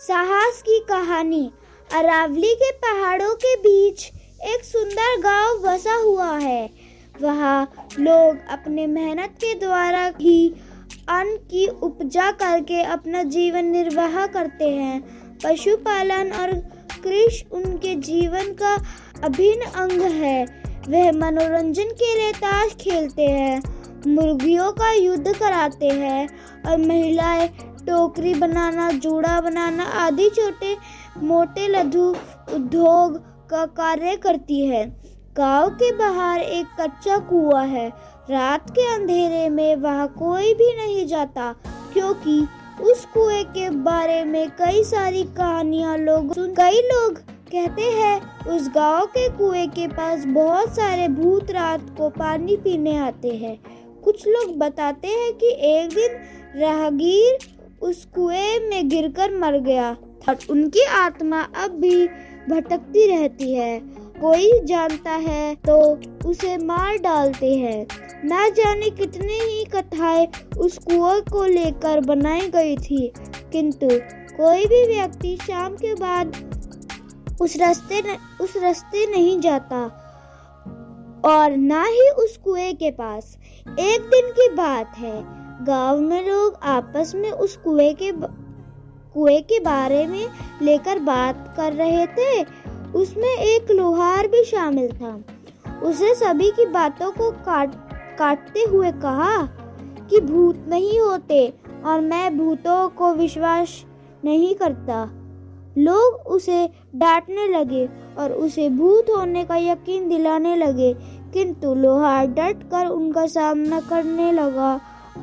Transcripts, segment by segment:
साहस की कहानी। अरावली के पहाड़ों के बीच एक सुंदर गांव बसा हुआ है। वहाँ लोग अपने मेहनत के द्वारा ही अन्न की उपजा करके अपना जीवन निर्वाह करते हैं। पशुपालन और कृषि उनके जीवन का अभिन्न अंग है। वह मनोरंजन के लिए ताश खेलते हैं, मुर्गियों का युद्ध कराते हैं और महिलाएं टोकरी बनाना, जूड़ा बनाना आदि छोटे मोटे लघु उद्योग का कार्य करती है। गांव के बाहर एक कच्चा कुआं है। रात के अंधेरे में वहां कोई भी नहीं जाता, क्योंकि उस कुएं के बारे में कई सारी कहानियां कई लोग कहते हैं उस गांव के कुएं के पास बहुत सारे भूत रात को पानी पीने आते हैं। कुछ लोग बताते हैं कि एक दिन राहगीर उस कुएं में गिरकर मर गया और उनकी आत्मा अब भी भटकती रहती है। कोई जानता है तो उसे मार डालते हैं। ना जाने कितनी ही कथाएं उस कुएं को लेकर बनाई गई थी, किंतु कोई भी व्यक्ति शाम के बाद उस रास्ते नहीं जाता और ना ही उस कुएं के पास। एक दिन की बात है, गांव में लोग आपस में उस कुएं के बारे में लेकर बात कर रहे थे। उसमें एक लोहार भी शामिल था। उसे सभी की बातों को काटते हुए कहा कि भूत नहीं होते और मैं भूतों को विश्वास नहीं करता। लोग उसे डांटने लगे और उसे भूत होने का यकीन दिलाने लगे, किंतु लोहार डट कर उनका सामना करने लगा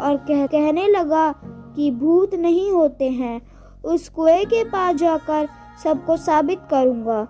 और कहने लगा कि भूत नहीं होते हैं। उस कुएं के पास जाकर सबको साबित करूंगा।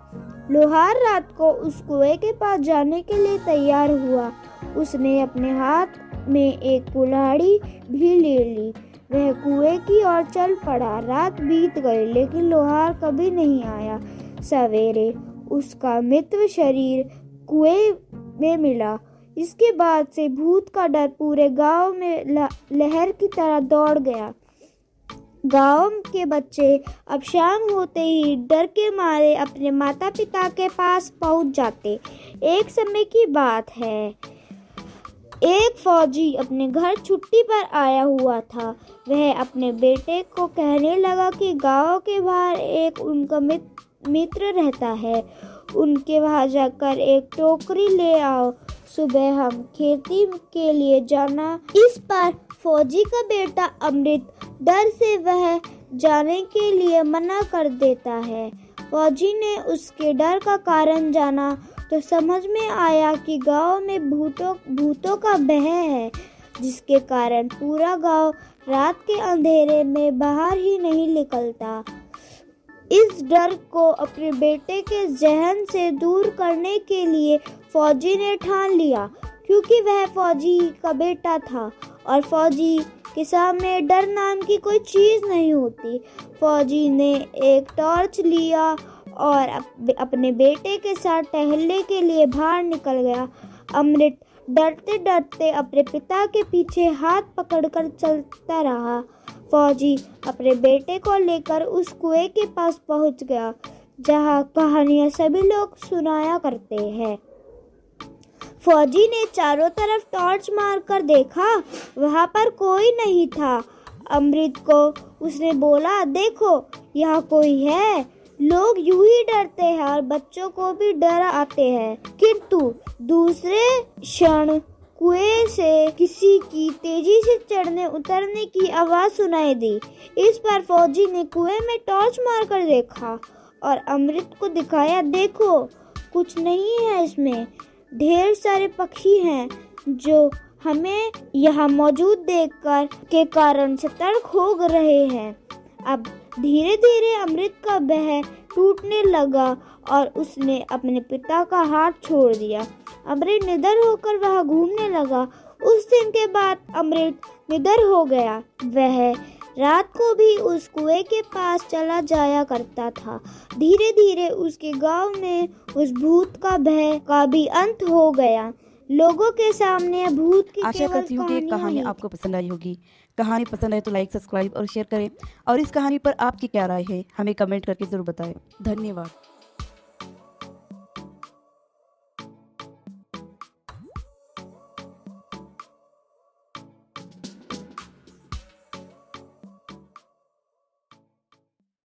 लोहार रात को उस कुएं के पास जाने के लिए तैयार हुआ। उसने अपने हाथ में एक कुल्हाड़ी भी ले ली। वह कुएं की ओर चल पड़ा। रात बीत गई, लेकिन लोहार कभी नहीं आया। सवेरे उसका मृत शरीर कुएं में मिला। इसके बाद से भूत का डर पूरे गांव में लहर की तरह दौड़ गया। गांव के बच्चे अब शाम होते ही डर के मारे अपने माता पिता के पास पहुंच जाते। एक समय की बात है, एक फौजी अपने घर छुट्टी पर आया हुआ था। वह अपने बेटे को कहने लगा कि गांव के बाहर एक उनका मित्र रहता है, उनके वहां जाकर एक टोकरी ले आओ। सुबह हम खेती के लिए जाना। इस पर फौजी का बेटा अमृत डर से वह जाने के लिए मना कर देता है। फौजी ने उसके डर का कारण जाना तो समझ में आया कि गांव में भूतों का भय है, जिसके कारण पूरा गांव रात के अंधेरे में बाहर ही नहीं निकलता। इस डर को अपने बेटे के जहन से दूर करने के लिए फौजी ने ठान लिया, क्योंकि वह फौजी का बेटा था और फौजी के सामने डर नाम की कोई चीज नहीं होती। फौजी ने एक टॉर्च लिया और अपने बेटे के साथ टहलने के लिए बाहर निकल गया। अमृत डरते डरते अपने पिता के पीछे हाथ पकड़कर चलता रहा। फौजी अपने बेटे को लेकर उस कुएं के पास पहुंच गया, जहां कहानियां सभी लोग सुनाया करते हैं। फौजी ने चारों तरफ टॉर्च मारकर देखा, वहां पर कोई नहीं था। अमृत को उसने बोला, देखो यहाँ कोई है। लोग यूं ही डरते हैं और बच्चों को भी डर आते हैं। किंतु दूसरे क्षण कुएं से किसी की तेजी से चढ़ने उतरने की आवाज सुनाई दी। इस पर फौजी ने कुएं में टॉर्च मारकर देखा और अमृत को दिखाया, देखो कुछ नहीं है इसमें। ढेर सारे पक्षी हैं जो हमें यहाँ मौजूद देखकर के कारण सतर्क हो रहे हैं। अब धीरे धीरे अमृत का भय टूटने लगा और उसने अपने पिता का हाथ छोड़ दिया। अमृत निडर होकर वहां घूमने लगा। उस दिन के बाद अमृत निडर हो गया। वह रात को भी उस कुएं के पास चला जाया करता था। धीरे धीरे उसके गांव में उस भूत का भय का भी अंत हो गया। लोगों के सामने भूत की आशा करती हूँ कि ये कहानी आपको पसंद आई होगी। कहानी पसंद आए तो लाइक, सब्सक्राइब और शेयर करें। और इस कहानी पर आपकी क्या राय है हमें कमेंट करके ज़रूर बताएं। धन्यवाद।